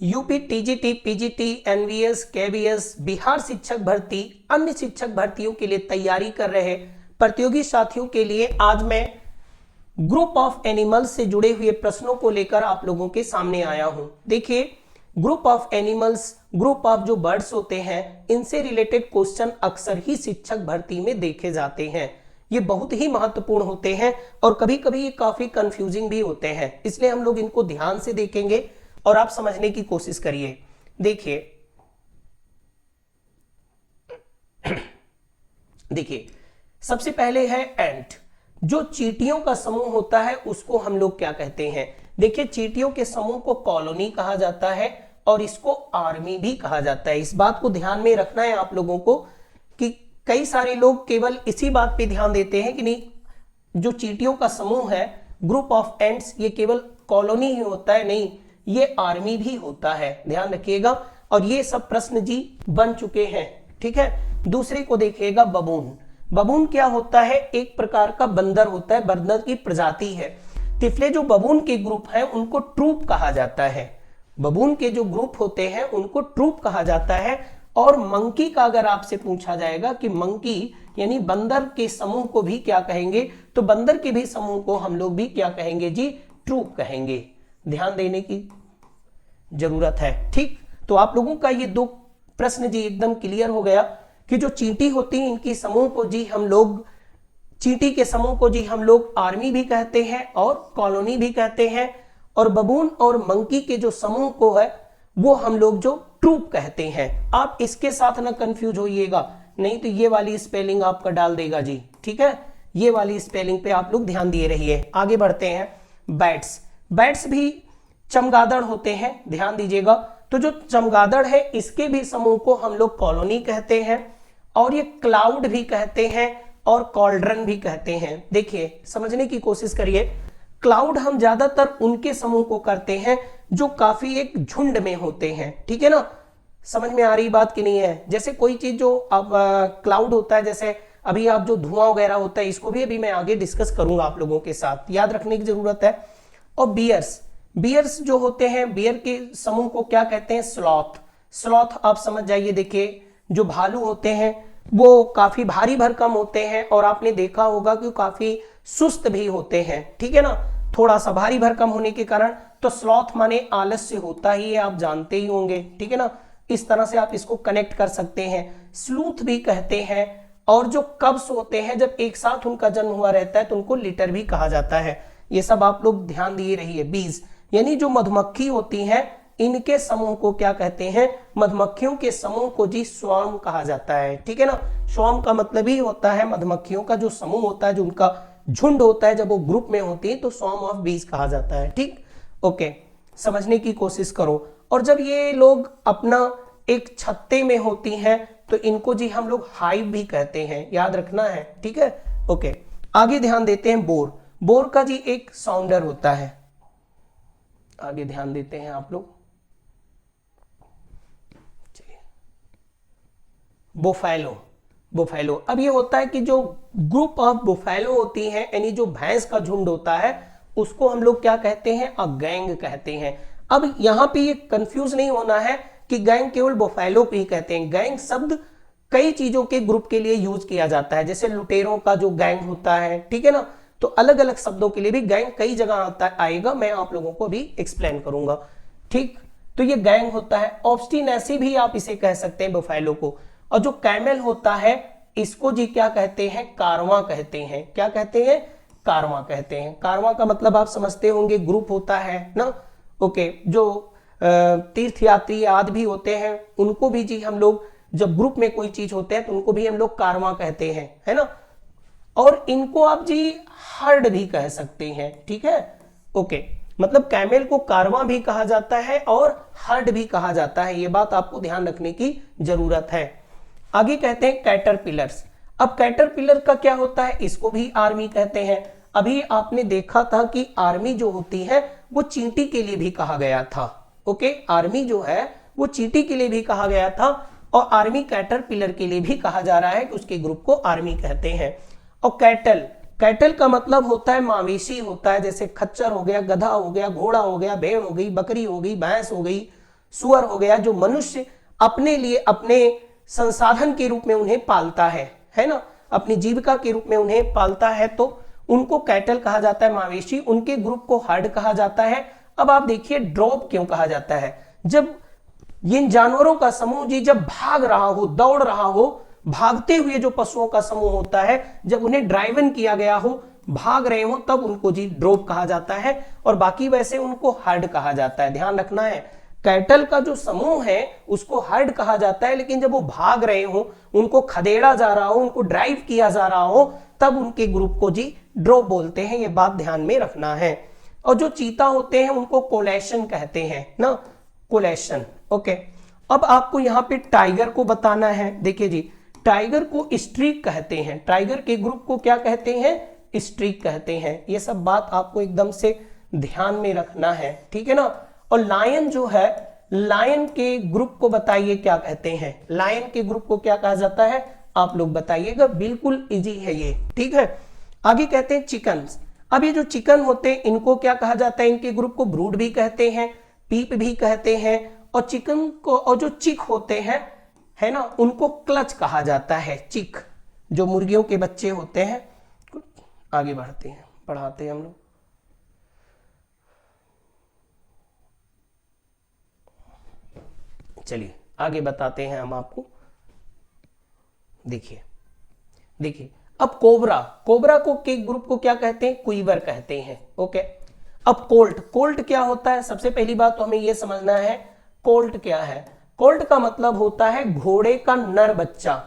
UP TGT, PGT, NVS, KVS, Bihar शिक्षक भर्ती, अन्य शिक्षक भर्तियों के लिए तैयारी कर रहे प्रतियोगी साथियों के लिए आज मैं ग्रुप ऑफ एनिमल्स से जुड़े हुए प्रश्नों को लेकर आप लोगों के सामने आया हूं। देखिए, group of animals, group of जो बर्ड्स होते हैं, इनसे रिलेटेड क्वेश्चन अक्सर ही शिक्षक भर्ती में देखे जाते हैं। ये बहुत ही महत्वपूर्ण होते हैं और कभी कभी ये काफी कंफ्यूजिंग भी होते हैं, इसलिए हम लोग इनको ध्यान से देखेंगे और आप समझने की कोशिश करिए। देखिए सबसे पहले है एंट। जो चींटियों का समूह होता है उसको हम लोग क्या कहते हैं? देखिए, चींटियों के समूह को कॉलोनी कहा जाता है और इसको आर्मी भी कहा जाता है। इस बात को ध्यान में रखना है आप लोगों को कि कई सारे लोग केवल इसी बात पे ध्यान देते हैं कि नहीं, जो चींटियों का समूह है, ग्रुप ऑफ एंट्स, ये केवल कॉलोनी ही होता है। नहीं, ये आर्मी भी होता है, ध्यान रखिएगा। और ये सब प्रश्न जी बन चुके हैं, ठीक है। दूसरे को देखिएगा, बबून। बबून क्या होता है? एक प्रकार का बंदर होता है, बंदर की प्रजाति है। तिफले जो बबून के ग्रुप हैं उनको ट्रूप कहा जाता है। बबून के जो ग्रुप होते हैं उनको ट्रूप कहा जाता है। और मंकी का अगर आपसे पूछा जाएगा कि मंकी यानी बंदर के समूह को भी क्या कहेंगे, तो बंदर के भी समूह को हम लोग भी क्या कहेंगे जी? ट्रूप कहेंगे। ध्यान देने की जरूरत है, ठीक। तो आप लोगों का ये दो प्रश्न जी एकदम क्लियर हो गया कि जो चींटी होती है इनकी समूह को जी हम लोग, चींटी के समूह को जी हम लोग आर्मी भी कहते हैं और कॉलोनी भी कहते हैं। और बबून और मंकी के जो समूह को है वो हम लोग जो ट्रूप कहते हैं। आप इसके साथ ना कंफ्यूज होइएगा, नहीं तो ये वाली स्पेलिंग आपका डाल देगा जी, ठीक है। ये वाली स्पेलिंग पे आप लोग ध्यान दिए रहिए। आगे बढ़ते हैं, बैट्स। बैट्स भी चमगादड़ होते हैं, ध्यान दीजिएगा। तो जो चमगादड़ है इसके भी समूह को हम लोग कॉलोनी कहते हैं और ये क्लाउड भी कहते हैं और कॉल्ड्रन भी कहते हैं। देखिए, समझने की कोशिश करिए। क्लाउड हम ज्यादातर उनके समूह को करते हैं जो काफी एक झुंड में होते हैं, ठीक है ना। समझ में आ रही बात कि नहीं है? जैसे कोई चीज जो अब क्लाउड होता है, जैसे अभी आप जो धुआं वगैरह होता है, इसको भी अभी मैं आगे डिस्कस करूंगा आप लोगों के साथ, याद रखने की जरूरत है। और बियर्स, बियर्स जो होते हैं, बियर के समूह को क्या कहते हैं? स्लॉथ। स्लॉथ आप समझ जाइए। देखिए, जो भालू होते हैं वो काफी भारी भरकम होते हैं और आपने देखा होगा कि काफी सुस्त भी होते हैं, ठीक है ना। थोड़ा सा भारी भरकम होने के कारण, तो स्लॉथ माने आलस्य होता ही है, आप जानते ही होंगे, ठीक है ना। इस तरह से आप इसको कनेक्ट कर सकते हैं। स्लूथ भी कहते हैं। और जो कब्स होते हैं, जब एक साथ उनका जन्म हुआ रहता है तो उनको लिटर भी कहा जाता है। ये सब आप लोग ध्यान दिए रहिए। बीज यानी जो मधुमक्खी होती हैं, इनके समूह को क्या कहते हैं? मधुमक्खियों के समूह को जी स्वार्म कहा जाता है, ठीक है ना। स्वार्म का मतलब ही होता है मधुमक्खियों का जो समूह होता है, जो उनका झुंड होता है, जब वो ग्रुप में होती है तो स्वार्म ऑफ बीज कहा जाता है, ठीक। ओके, समझने की कोशिश करो। और जब ये लोग अपना एक छत्ते में होती हैं तो इनको जी हम लोग हाइव भी कहते हैं, याद रखना है, ठीक है। ओके, आगे ध्यान देते हैं। बोर। बोर का जी एक साउंडर होता है, आगे ध्यान देते हैं आप लोग। बुफैलो। बुफैलो, अब ये होता है कि जो ग्रुप ऑफ बुफैलो होती है, यानी जो भैंस का झुंड होता है, उसको हम लोग क्या कहते हैं? अ गैंग कहते हैं। अब यहां पे ये कंफ्यूज नहीं होना है कि गैंग केवल बुफैलो को ही कहते हैं। गैंग शब्द कई चीजों के ग्रुप के लिए यूज किया जाता है, जैसे लुटेरों का जो गैंग होता है, ठीक है ना। तो अलग अलग शब्दों के लिए भी गैंग कई जगह आएगा, मैं आप लोगों को भी एक्सप्लेन करूंगा, ठीक। तो ये गैंग होता है। ऑब्स्टिनेसी भी आप इसे कह सकते हैं, बुफैलो को। और जो कैमल होता है इसको जी क्या कहते हैं? कारवां कहते हैं। क्या कहते हैं? कारवां कहते हैं। कारवां का मतलब आप समझते होंगे, ग्रुप होता है ना। ओके, जो तीर्थयात्री आदि भी होते हैं उनको भी जी हम लोग जब ग्रुप में कोई चीज होते हैं तो उनको भी हम लोग कारवां कहते हैं, है ना। और इनको आप जी हर्ड भी कह सकते हैं, ठीक है। ओके, मतलब कैमल को कारवां भी कहा जाता है और हर्ड भी कहा जाता है, ये बात आपको ध्यान रखने की जरूरत है। आगे कहते हैं कैटरपिलर्स। अब कैटरपिलर का क्या होता है? इसको भी आर्मी कहते हैं। अभी आपने देखा था कि आर्मी जो होती है वो चींटी के लिए भी कहा गया था। ओके, आर्मी जो है वो चींटी के लिए भी कहा गया था और आर्मी कैटरपिलर के लिए भी कहा जा रहा है कि उसके ग्रुप को आर्मी कहते हैं। और कैटल, कैटल का मतलब होता है मवेशी होता है, जैसे खच्चर हो गया, गधा हो गया, घोड़ा हो गया, भेड़ हो गई, बकरी हो गई, भैंस हो गई, सुअर हो गया, जो मनुष्य अपने लिए अपने संसाधन के रूप में उन्हें पालता है ना, अपनी जीविका के रूप में उन्हें पालता है, तो उनको कैटल कहा जाता है, मवेशी। उनके ग्रुप को हर्ड कहा जाता है। अब आप देखिए ड्रॉप क्यों कहा जाता है, जब इन जानवरों का समूह जी जब भाग रहा हो, दौड़ रहा हो, भागते हुए जो पशुओं का समूह होता है, जब उन्हें ड्राइवन किया गया हो, भाग रहे हो, तब उनको जी ड्रॉप कहा जाता है, और बाकी वैसे उनको हर्ड कहा जाता है। ध्यान रखना है, कैटल का जो समूह है उसको हर्ड कहा जाता है, लेकिन जब वो भाग रहे हो, उनको खदेड़ा जा रहा हो, उनको ड्राइव किया जा रहा हो, तब उनके ग्रुप को जी ड्रॉप बोलते हैं। ये बात ध्यान में रखना है। और जो चीता होते हैं उनको कोलेशन कहते हैं ना, कोलेशन। ओके, अब आपको यहाँ पे टाइगर को बताना है। देखिए जी, टाइगर को स्ट्रीक कहते हैं, टाइगर के ग्रुप को क्या कहते हैं, स्ट्रीक कहते हैं। ये सब बात आपको एकदम से ध्यान में रखना है, ठीक है ना। और लायन जो है, लायन के ग्रुप को बताइए क्या कहते हैं, लायन के ग्रुप को क्या कहा जाता है, आप लोग बताइएगा, बिल्कुल इजी है ये, ठीक है। आगे कहते हैं चिकन। अब ये जो चिकन होते हैं इनको क्या कहा जाता है, इनके ग्रुप को ब्रूड भी कहते हैं, पीप भी कहते हैं, और चिकन को, और जो चिक होते हैं है ना, उनको क्लच कहा जाता है। चिक जो मुर्गियों के बच्चे होते हैं, आगे बढ़ते हैं, पढ़ाते हैं हम लोग। चलिए आगे बताते हैं हम आपको। देखिए देखिए, अब कोबरा, कोबरा को के ग्रुप को क्या कहते हैं, क्वीवर कहते हैं। ओके, अब कोल्ट, कोल्ट क्या होता है, सबसे पहली बात तो हमें यह समझना है कोल्ट क्या है। कोल्ट का मतलब होता है घोड़े का नर बच्चा।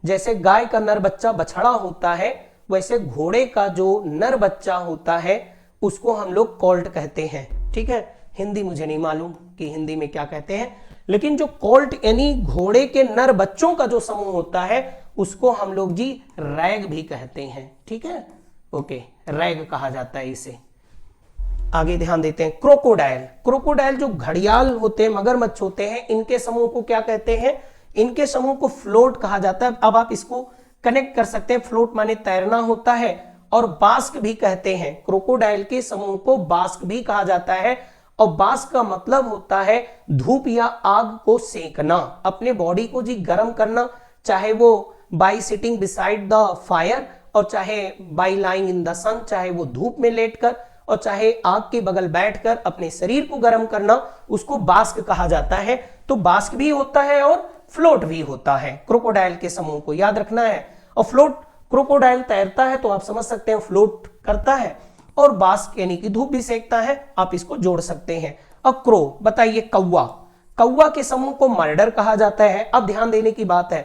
जैसे गाय का नर बच्चा बछड़ा होता है, वैसे घोड़े का जो नर बच्चा होता है उसको हम लोग कोल्ट कहते हैं, ठीक है। हिंदी मुझे नहीं मालूम कि हिंदी में क्या कहते हैं, लेकिन जो कोल्ट यानी घोड़े के नर बच्चों का जो समूह होता है उसको हम लोग जी रैग भी कहते हैं, ठीक है। ओके, रैग कहा जाता है इसे। आगे ध्यान देते हैं, क्रोकोडाइल। क्रोकोडाइल जो घड़ियाल होते हैं, मगरमच्छ होते हैं, इनके समूह को क्या कहते हैं, इनके समूह को फ्लोट कहा जाता है। अब आप इसको कनेक्ट कर सकते हैं, फ्लोट माने तैरना होता है, और बास्क भी कहते हैं। क्रोकोडाइल के समूह को बास्क भी कहा जाता है, और बास्क का मतलब होता है धूप या आग को सेकना, अपने बॉडी को जी गर्म करना, चाहे वो by sitting beside the fire, और चाहे बाई लाइंग इन द सन, चाहे वो धूप में लेटकर, और चाहे आग के बगल बैठकर अपने शरीर को गर्म करना, उसको बास्क कहा जाता है। तो बास्क भी होता है और फ्लोट भी होता है, क्रोकोडाइल के समूह को याद रखना है। और फ्लोट, क्रोकोडाइल तैरता है तो आप समझ सकते हैं फ्लोट करता है, और बास्क यानी कि धूप भी सेकता है, आप इसको जोड़ सकते हैं। अब क्रो बताइए, कौवा, कौवा के समूह को मर्डर कहा जाता है। अब ध्यान देने की बात है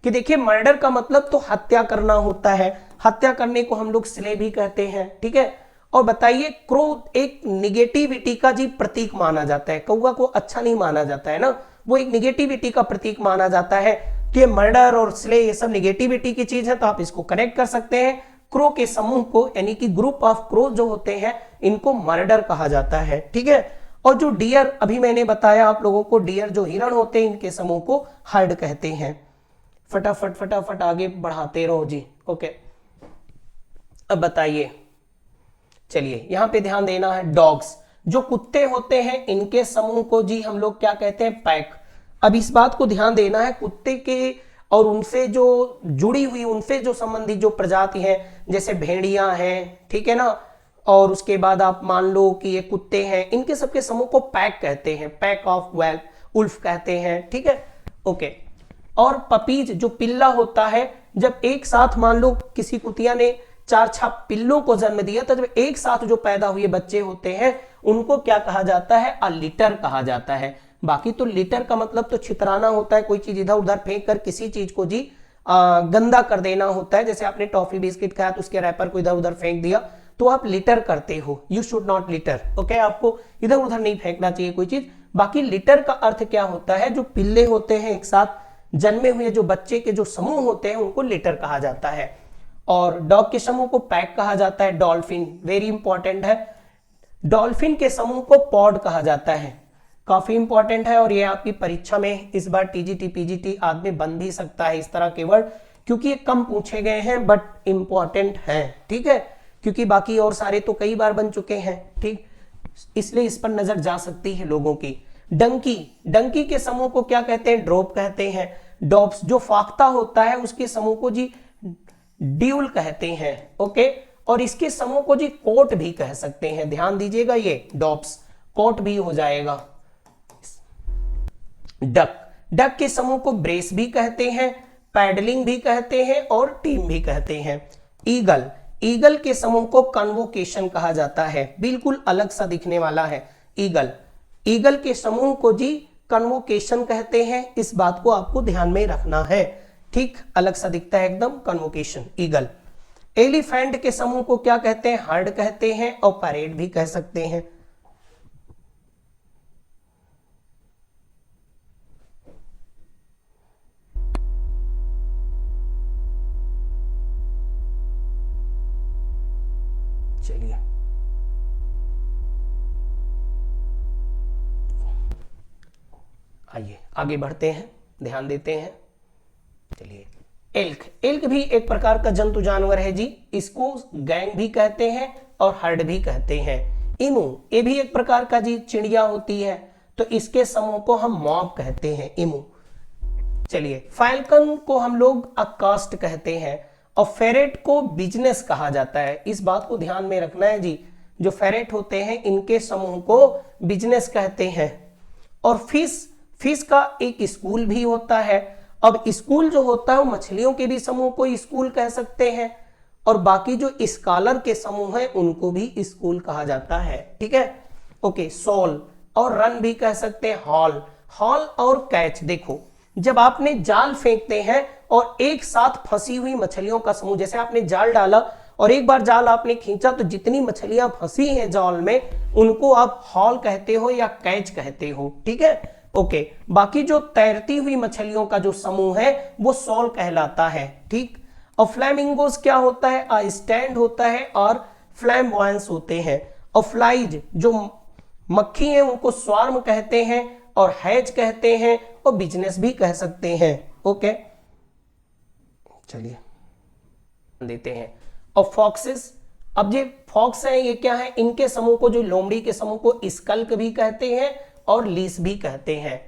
कि देखिए मर्डर का मतलब तो हत्या करना होता है, हत्या करने को हम लोग स्ले भी कहते हैं, ठीक है। और बताइए, क्रो एक निगेटिविटी का जी प्रतीक माना जाता है, कौवा को अच्छा नहीं माना जाता है ना, वो एक निगेटिविटी का प्रतीक माना जाता है कि मर्डर और स्ले ये सब निगेटिविटी की चीज है, तो आप इसको कनेक्ट कर सकते हैं। क्रो के समूह को यानी कि ग्रुप ऑफ क्रो जो होते हैं इनको मर्डर कहा जाता है, ठीक है। और जो डियर, अभी मैंने बताया आप लोगों को, डियर जो हिरण होते हैं इनके समूह को हर्ड कहते हैं। फटाफट फटाफट आगे बढ़ाते रहो जी। ओके, अब बताइए, चलिए यहां पे ध्यान देना है, डॉग्स जो कुत्ते होते हैं इनके समूह को जी हम लोग क्या कहते हैं, पैक। अब इस बात को ध्यान देना है, कुत्ते के और उनसे जो जुड़ी हुई, उनसे जो संबंधित जो प्रजाति है, जैसे भेड़िया हैं, ठीक है ना, और उसके बाद आप मान लो कि ये कुत्ते हैं, इनके सबके समूह को पैक कहते हैं, पैक ऑफ उल्फ कहते हैं, ठीक है। ओके, और पपीज जो पिल्ला होता है, जब एक साथ मान लो किसी कुतिया ने 4-6 पिल्लों को जन्म दिया, तो जब एक साथ जो पैदा हुए बच्चे होते हैं उनको क्या कहा जाता है, अ लिटर कहा जाता है। बाकी तो लिटर का मतलब तो छितराना होता है, कोई चीज इधर उधर फेंक कर किसी चीज को जी गंदा कर देना होता है। जैसे आपने टॉफी बिस्किट खाया तो उसके रैपर को इधर उधर फेंक दिया, तो आप लिटर करते हो, you should not litre. Okay, आपको इधर उधर नहीं फेंकना चाहिए कोई चीज। बाकी लिटर का अर्थ क्या होता है, जो पिल्ले होते हैं एक साथ जन्मे हुए जो बच्चे के जो समूह होते हैं उनको लिटर कहा जाता है। और डॉग के समूह को पैक कहा जाता है। डॉल्फिन वेरी इंपॉर्टेंट है, डॉल्फिन के समूह को पॉड कहा जाता है, काफी इंपॉर्टेंट है। और ये आपकी परीक्षा में इस बार टीजीटी पीजीटी आदि बन भी सकता है इस तरह के वर्ड, क्योंकि ये कम पूछे गए हैं बट इंपॉर्टेंट है, ठीक है। क्योंकि बाकी और सारे तो कई बार बन चुके हैं, ठीक, इसलिए इस पर नजर जा सकती है लोगों की। डंकी, डंकी के समूह को क्या कहते हैं? ड्रॉप कहते हैं। डॉप्स जो फाख्ता होता है उसके समूह को जी ड्यूल कहते हैं। ओके, और इसके समूह को जी कोट भी कह सकते हैं। ध्यान दीजिएगा, ये डॉप्स कोट भी हो जाएगा। डक, डक के समूह को ब्रेस भी कहते हैं, पैडलिंग भी कहते हैं और टीम भी कहते हैं। ईगल, ईगल के समूह को कन्वोकेशन कहा जाता है। बिल्कुल अलग सा दिखने वाला है ईगल। ईगल के समूह को जी कन्वोकेशन कहते हैं, इस बात को आपको ध्यान में रखना है। ठीक, अलग सा दिखता है एकदम कन्वोकेशन ईगल। एलिफेंट के समूह को क्या कहते हैं? हर्ड कहते हैं और परेड भी कह सकते हैं। चलिए आइए आगे बढ़ते हैं, ध्यान देते हैं। चलिए, एल्क, एल्क भी एक प्रकार का जंतु जानवर है जी। इसको गैंग भी कहते हैं और हर्ड भी कहते हैं। इमू, ये भी एक प्रकार का जी चिड़िया होती है, तो इसके समूह को हम मॉब कहते हैं, इमू। चलिए, फाल्कन को हम लोग अकास्ट कहते हैं और फेरेट को बिजनेस कहा जाता है। इस बात को ध्यान में रखना है जी, जो फेरेट होते हैं इनके समूह को बिजनेस कहते हैं। और फिश, फिश का एक स्कूल भी होता है। अब स्कूल जो होता है वो मछलियों के भी समूह को स्कूल कह सकते हैं, और बाकी जो स्कॉलर के समूह हैं उनको भी स्कूल कहा जाता है। ठीक है, ओके। सोल और रन भी कह सकते हैं। हॉल, हॉल और कैच, देखो जब आपने जाल फेंकते हैं और एक साथ फंसी हुई मछलियों का समूह, जैसे आपने जाल डाला और एक बार जाल आपने खींचा तो जितनी मछलियां फंसी हैं जाल में उनको आप हॉल कहते हो या कैच कहते हो। ठीक है, ओके। बाकी जो तैरती हुई मछलियों का जो समूह है वो सोल कहलाता है। ठीक, और फ्लैमिंगोस क्या होता है? आ स्टैंड होता है और फ्लैम्बॉयंस होते हैं। और फ्लाइज जो मक्खी हैं उनको स्वार्म कहते हैं और हैज कहते हैं और बिजनेस भी कह सकते हैं। ओके, चलिए देते हैं। और फॉक्सेस, अब ये फॉक्स है ये क्या है? इनके समूह को, जो लोमड़ी के समूह को स्कल्क भी कहते हैं और लीस भी कहते हैं।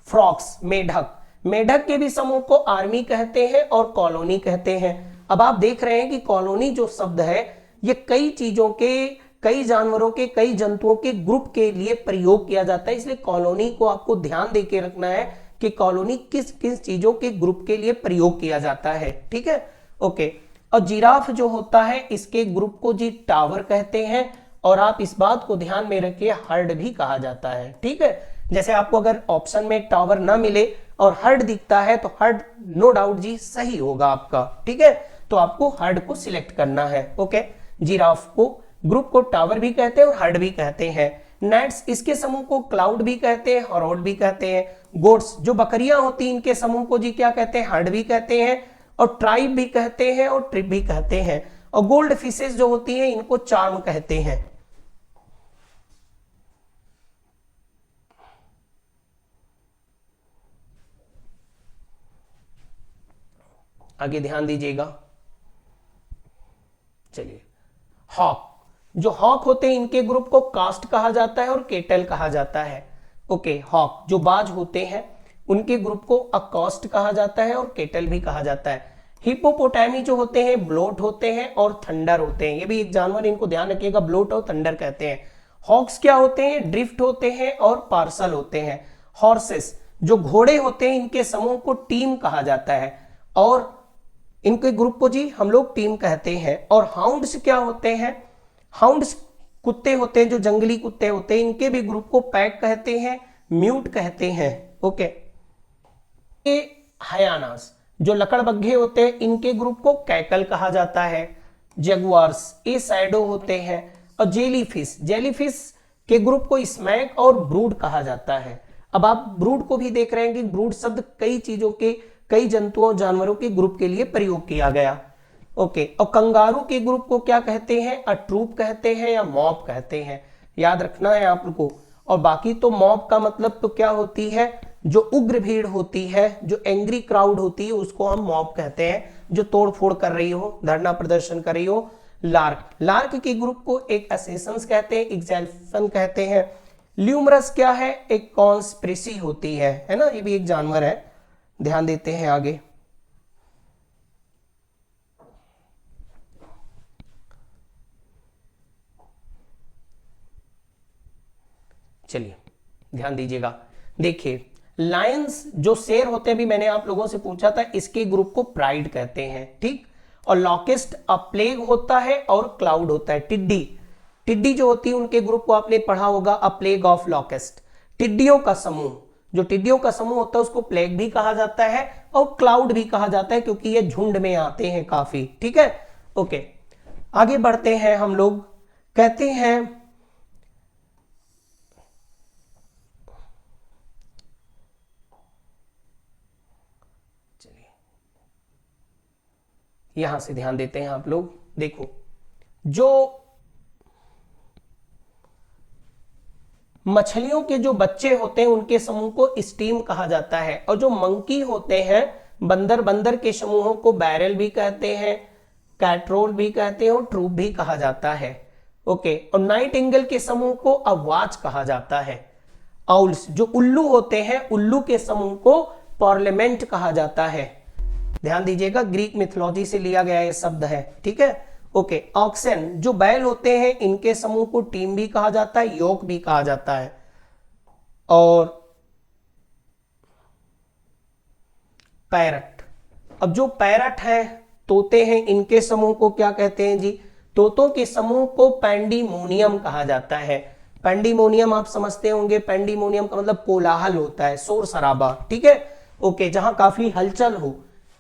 फ्रॉक्स, मेढक, मेढक के भी समूह को आर्मी कहते हैं और कॉलोनी कहते हैं। अब आप देख रहे हैं कि कॉलोनी जो शब्द है ये कई चीजों के, कई जानवरों के, कई जंतुओं के ग्रुप के लिए प्रयोग किया जाता है, इसलिए कॉलोनी को आपको ध्यान दे के रखना है कि कॉलोनी किस किस चीजों के ग्रुप के लिए प्रयोग किया जाता है। ठीक है, ओके। और जिराफ जो होता है इसके ग्रुप को जी टावर कहते हैं, और आप इस बात को ध्यान में रखिए हर्ड भी कहा जाता है। ठीक है, जैसे आपको अगर ऑप्शन में टावर ना मिले और हर्ड दिखता है तो हर्ड नो डाउट जी सही होगा आपका। ठीक है, तो आपको हर्ड को सिलेक्ट करना है। ओके, जिराफ को ग्रुप को टावर भी कहते हैं और हर्ड भी कहते हैं। नेट्स, इसके समूह को क्लाउड भी कहते हैं, हॉरोड भी कहते हैं। गोट्स जो बकरियां होती हैं इनके समूह को जी क्या कहते हैं? हर्ड भी कहते हैं और ट्राइब भी कहते हैं और ट्रिप भी कहते हैं। और गोल्ड फिशेस जो होती हैं इनको चार्म कहते हैं। आगे ध्यान दीजिएगा। चलिए, हॉक, जो हॉक होते हैं इनके ग्रुप को कास्ट कहा जाता है और केटल कहा जाता है। ओके, हॉक जो बाज होते हैं उनके ग्रुप को अकॉस्ट कहा जाता है और केटल भी कहा जाता है। हिप्पोपोटामी जो होते हैं ब्लोट होते हैं और थंडर होते हैं, ये भी एक जानवर, इनको ध्यान रखिएगा, ब्लोट और थंडर कहते हैं। हॉक्स क्या होते हैं? ड्रिफ्ट होते हैं और पार्सल होते हैं। हॉर्सेस जो घोड़े होते हैं इनके समूह को टीम कहा जाता है और इनके ग्रुप को जी हम लोग टीम कहते हैं। और हाउंड्स क्या होते हैं? हाउंड्स कुत्ते होते हैं, जो जंगली कुत्ते होते हैं, इनके भी ग्रुप को पैक कहते हैं, म्यूट कहते हैं। ओके, ये हयानास जो लकड़बग्घे होते हैं इनके ग्रुप को कैकल कहा जाता है। जगुआर्स ये सैडो होते हैं। और जेलीफिश, जेलीफिश के ग्रुप को स्मैक और ब्रूड कहा जाता है। अब आप ब्रूड को भी देख रहे हैं कि ब्रूड शब्द कई चीजों के, कई जंतुओं जानवरों के ग्रुप के लिए प्रयोग किया गया। ओके, और कंगारू के ग्रुप को क्या कहते हैं? अ ट्रूप कहते हैं या मॉब कहते हैं, याद रखना है आपको। और बाकी तो मॉब का मतलब तो क्या होती है? जो उग्र भीड़ होती है, जो एंग्री क्राउड होती है उसको हम मॉब कहते हैं, जो तोड़ फोड़ कर रही हो, धरना प्रदर्शन कर रही हो। लार्क, लार्क के ग्रुप को एक असेशंस कहते हैं, एग्जैल्सन कहते हैं। ल्यूमरस क्या है, एक कॉन्स्पिरेसी होती है ना, ये भी एक जानवर है। ध्यान देते हैं आगे। चलिए ध्यान दीजिएगा। देखिए लायंस जो शेर होते हैं, अभी मैंने आप लोगों से पूछा था, इसके ग्रुप को प्राइड कहते हैं, ठीक। और लॉकेस्ट अ प्लेग होता है और क्लाउड होता है। टिड्डी, टिड्डी जो होती है उनके ग्रुप को आपने पढ़ा होगा, अ प्लेग ऑफ लॉकेस्ट। टिड्डियों का समूह, जो टिड्डियों का समूह होता है उसको प्लेग भी कहा जाता है और क्लाउड भी कहा जाता है, क्योंकि ये झुंड में आते हैं काफी, ठीक है। ओके आगे बढ़ते हैं हम लोग। कहते हैं यहां से ध्यान देते हैं आप लोग। देखो जो मछलियों के जो बच्चे होते हैं उनके समूह को स्टीम कहा जाता है, और जो मंकी होते हैं, बंदर, बंदर के समूहों को बैरल भी कहते हैं, कैट्रोल भी कहते हैं और ट्रूप भी कहा जाता है। ओके, और नाइट एंगल के समूह को अवाच कहा जाता है। आउल्स जो उल्लू होते हैं, उल्लू के समूह को पार्लियामेंट कहा जाता है। ध्यान दीजिएगा, ग्रीक मिथोलॉजी से लिया गया ये शब्द है, ठीक है। ओके, ऑक्सन जो बैल होते हैं, इनके समूह को टीम भी कहा जाता है, योक भी कहा जाता है। और पैरट, अब जो पैरट है, तोते हैं, इनके समूह को क्या कहते हैं जी? तोतों के समूह को पैंडीमोनियम कहा जाता है। पैंडीमोनियम आप समझते होंगे, पैंडीमोनियम का मतलब कोलाहल होता है, शोर शराबा, ठीक है। ओके, जहां काफी हलचल हो,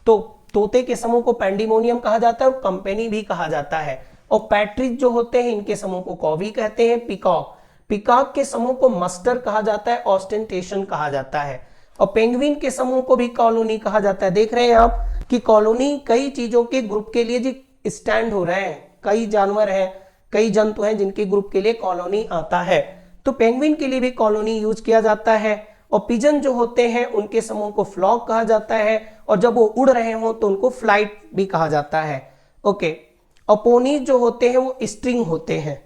तो तोते के समूह को पैंडीमोनियम कहा जाता है और कंपनी भी कहा जाता है। और पैट्रिज जो होते हैं, इनके समूह को कॉवी कहते हैं। पिकॉक, पिकॉक के समूह को मस्टर कहा जाता है, ऑस्टेंटेशन कहा जाता है। और पेंगुइन के समूह को भी कॉलोनी कहा जाता है। देख रहे हैं आप कि कॉलोनी कई चीजों के ग्रुप के लिए जी स्टैंड हो रहे हैं, कई जानवर हैं, कई जंतु हैं जिनके ग्रुप के लिए कॉलोनी आता है। तो पेंगुइन के लिए भी कॉलोनी यूज किया जाता है। और पिजन जो होते हैं उनके समूह को फ्लॉक कहा जाता है, और जब वो उड़ रहे हो तो उनको फ्लाइट भी कहा जाता है। ओके, और पोनी जो होते हैं वो स्ट्रिंग होते हैं।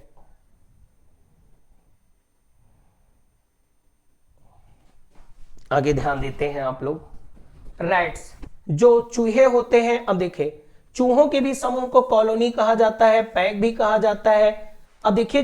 आगे ध्यान देते हैं आप लोग। रैट्स जो चूहे होते हैं, अब देखें चूहों के भी समूह को कॉलोनी कहा जाता है, पैक भी कहा जाता है। अब देखिए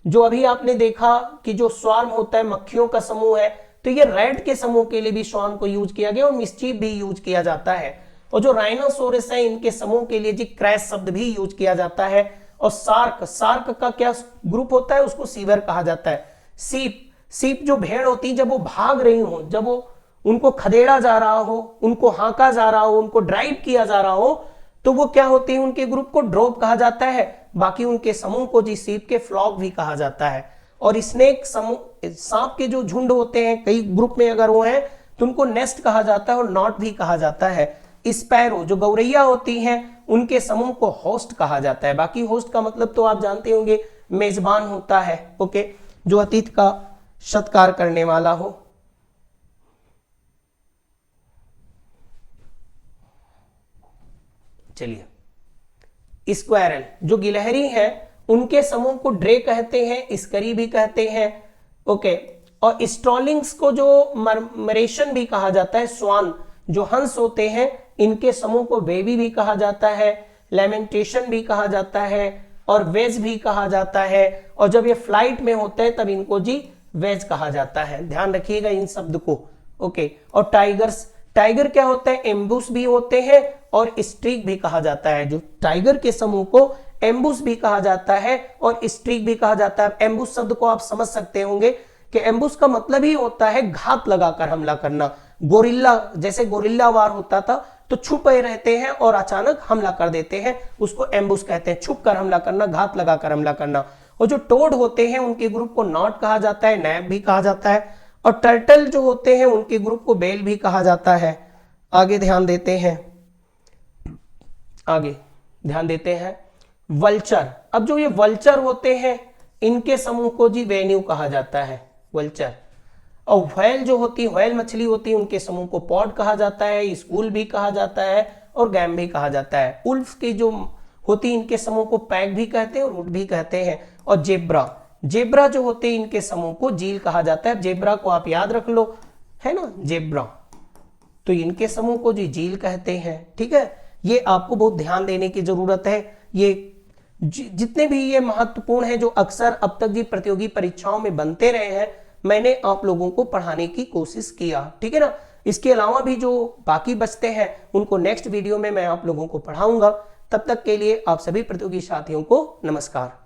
जो अभी आपने देखा कि जो स्वार्म होता है, मक्खियों का समूह है, तो ये रैट के समूह के लिए भी स्वार्म को यूज किया गया और मिस्चीफ भी यूज किया जाता है। और जो राइनोसोरस है, इनके समूह के लिए जी क्रैश शब्द भी यूज किया जाता है। और सार्क, सार्क का क्या ग्रुप होता है, उसको सीवर कहा जाता है। सीप, सीप जो भेड़ होती है, जब वो भाग रही हो, जब वो उनको खदेड़ा जा रहा हो, उनको हांका जा रहा हो, उनको ड्राइव किया जा रहा हो, तो वो क्या होती है, उनके ग्रुप को ड्रॉप कहा जाता है। बाकी उनके समूह को जी सीप के फ्लॉक भी कहा जाता है। और स्नेक समूह, सांप के जो झुंड होते हैं, कई ग्रुप में अगर वो हैं तो उनको नेस्ट कहा जाता है और नॉट भी कहा जाता है। स्पैरो जो गौरैया होती हैं, उनके समूह को होस्ट कहा जाता है। बाकी होस्ट का मतलब तो आप जानते होंगे, मेजबान होता है, ओके, जो अतिथि का सत्कार करने वाला हो। चलिए, स्क्वायरल जो गिलहरी है, उनके समूह को ड्रे कहते हैं, स्करी भी कहते हैं। ओके, और स्ट्रॉलिंग्स को जो मरेशन भी कहा जाता है। स्वान जो हंस होते हैं, इनके समूह को बेबी भी कहा जाता है, लेमेंटेशन भी कहा जाता है और वेज भी कहा जाता है। और जब ये फ्लाइट में होते हैं तब इनको जी वेज कहा जाता है। ध्यान रखिएगा इन शब्द को। ओके, और टाइगर्स, टाइगर क्या होता है, एम्बुस भी होते हैं और स्ट्रीक भी कहा जाता है। जो टाइगर के समूह को एम्बुस भी कहा जाता है और स्ट्रीक भी कहा जाता है। एम्बुस शब्द को आप समझ सकते होंगे कि एम्बुस का मतलब ही होता है घात लगाकर हमला करना। गोरिल्ला, जैसे गोरिल्ला वार होता था तो छुपे रहते हैं और अचानक हमला कर देते हैं, उसको एम्बुस कहते हैं। छुप कर हमला करना, घात लगाकर हमला करना। और जो टोड होते हैं, उनके ग्रुप को नॉट कहा जाता है, नैब भी कहा जाता है। और टर्टल जो होते हैं, उनके ग्रुप को बेल भी कहा जाता है। आगे ध्यान देते हैं, आगे ध्यान देते हैं। वल्चर, अब जो ये वल्चर होते हैं, इनके समूह को जी वेन्यू कहा जाता है, वल्चर। और व्हेल जो होती है, व्हेल मछली होती है, उनके समूह को पॉड कहा जाता है, स्कूल भी कहा जाता है और गैम भी कहा जाता है। उल्फ की जो होती है, इनके समूह को पैक भी कहते हैं और रूट भी कहते हैं। और जेब्रा, जेब्रा जो होते हैं इनके समूह को जील कहा जाता है। जेब्रा को आप याद रख लो, है ना, जेब्रा, तो इनके समूह को जी जील कहते हैं। ठीक है, ये आपको बहुत ध्यान देने की जरूरत है। ये जितने भी ये महत्वपूर्ण है जो अक्सर अब तक जी प्रतियोगी परीक्षाओं में बनते रहे हैं, मैंने आप लोगों को पढ़ाने की कोशिश किया। ठीक है ना, इसके अलावा भी जो बाकी बचते हैं उनको नेक्स्ट वीडियो में मैं आप लोगों को पढ़ाऊंगा। तब तक के लिए आप सभी प्रतियोगी साथियों को नमस्कार।